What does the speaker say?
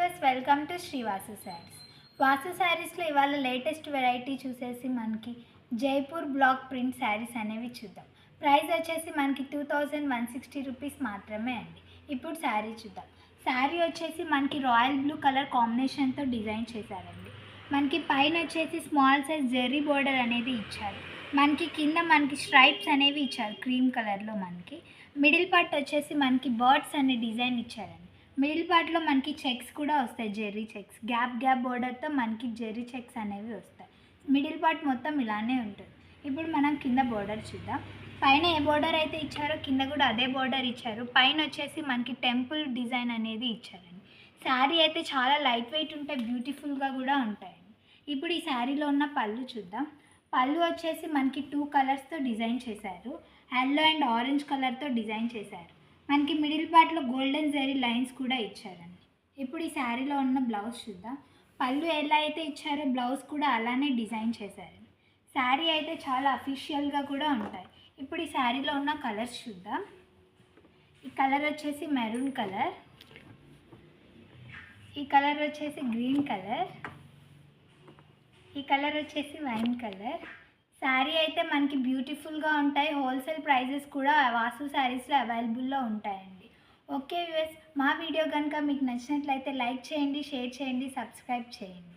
Viewers welcome to Sri Vasu sarees. Vasu శారీస్లో ఇవాళ latest variety చూసేసి మనకి జైపూర్ బ్లాక్ ప్రింట్ శారీస్ అనేవి చూద్దాం. ప్రైస్ వచ్చేసి మనకి 2160 రూపీస్ మాత్రమే అండి. ఇప్పుడు శారీ చూద్దాం. శారీ వచ్చేసి మనకి రాయల్ బ్లూ కలర్ కాంబినేషన్తో డిజైన్ చేశారండి. మనకి పైన వచ్చేసి స్మాల్ సైజ్ జెర్రీ బోర్డర్ అనేది ఇచ్చారు. మనకి కింద మనకి స్ట్రైప్స్ అనేవి ఇచ్చారు క్రీమ్ కలర్లో. మనకి మిడిల్ పార్ట్ వచ్చేసి మనకి బర్డ్స్ అనే డిజైన్ ఇచ్చారండి. మిడిల్ పార్ట్లో మనకి చెక్స్ కూడా వస్తాయి, జెర్రీ చెక్స్. గ్యాప్ బోర్డర్తో మనకి జెర్రీ చెక్స్ అనేవి వస్తాయి. మిడిల్ పార్ట్ మొత్తం ఇలానే ఉంటుంది. ఇప్పుడు మనం కింద బోర్డర్ చూద్దాం. పైన ఏ బోర్డర్ అయితే ఇచ్చారో కింద కూడా అదే బోర్డర్ ఇచ్చారు. పైన వచ్చేసి మనకి టెంపుల్ డిజైన్ అనేది ఇచ్చారండి. శారీ అయితే చాలా లైట్ వెయిట్ ఉంటాయి, బ్యూటిఫుల్గా కూడా ఉంటాయండి. ఇప్పుడు ఈ శారీలో ఉన్న పళ్ళు చూద్దాం. పళ్ళు వచ్చేసి మనకి 2 కలర్స్తో డిజైన్ చేశారు. ఎల్లో అండ్ ఆరెంజ్ కలర్తో డిజైన్ చేశారు. మనకి మిడిల్ పార్ట్లో గోల్డెన్ జరీ లైన్స్ కూడా ఇచ్చారండి. ఇప్పుడు ఈ శారీలో ఉన్న బ్లౌజ్ చూద్దాం. పళ్ళు ఎలా అయితే ఇచ్చారో బ్లౌజ్ కూడా అలానే డిజైన్ చేశారండి. శారీ అయితే చాలా అఫీషియల్గా కూడా ఉంటాయి. ఇప్పుడు ఈ శారీలో ఉన్న కలర్స్ చూద్దాం. ఈ కలర్ వచ్చేసి మెరూన్ కలర్, ఈ కలర్ వచ్చేసి గ్రీన్ కలర్, ఈ కలర్ వచ్చేసి వైన్ కలర్. శారీ అయితే మనకి బ్యూటిఫుల్గా ఉంటాయి. హోల్సేల్ ప్రైజెస్ కూడా వాసు శారీస్లో అవైలబుల్లో ఉంటాయండి. ఓకే వ్యూవర్స్, మా వీడియో కనుక మీకు నచ్చినట్లయితే లైక్ చేయండి, షేర్ చేయండి, సబ్స్క్రైబ్ చేయండి.